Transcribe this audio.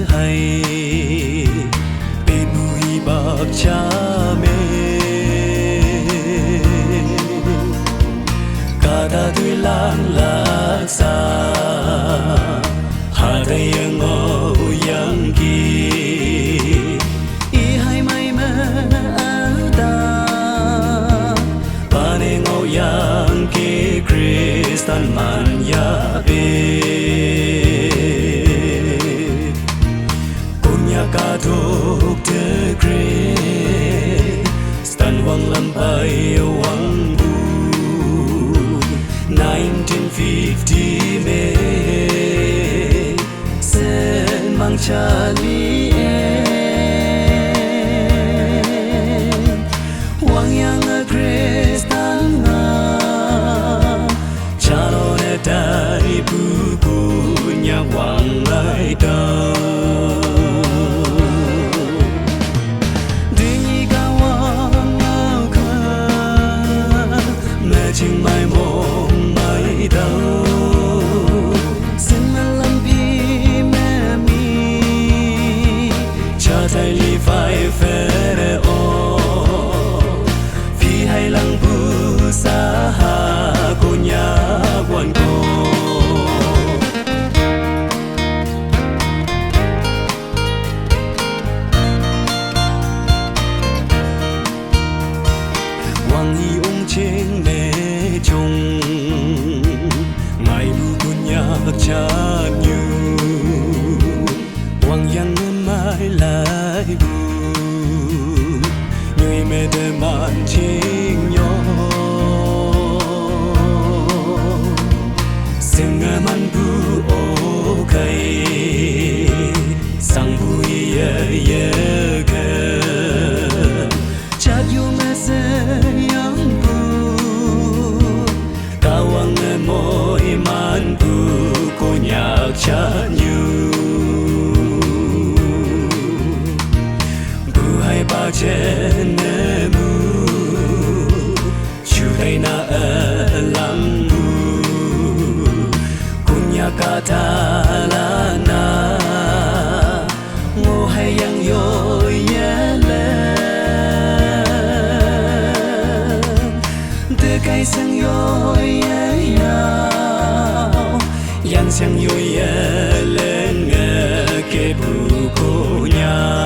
hay bên bụi bạc cha mẹ cả ta tuy lang lạc xa hà đây ngô yang ki i hai mai mơ áo ta ba ne ngô yang ki Kristan man ya be cả thuộc thế kề stan wang lam bay wang bu 1950 me sen mang cha li wang yang a Kristan nga cha lo ne dai bu bu nya wang lai da chừng mai mong mai đâu xin mà làm bi mẹ mi cha thay li phải phê ô vì hay lăng bu xa hà cô nhà quan cô hoàng y ung trên mẹ chung ngày bu con nhạc cha như hoàng yang mai lại bu người mẹ để màn chính nhỏ sing man bu ok sang bu ye ke cha yu me se môi man bu cô nhạc cha như bu hai ba trên nê mu chu hay na lam bu cô nhạc ca ta la na ngô hay yang yo ye le de kai sang yo yang sang yo ye lên nghe ke bu cô nhà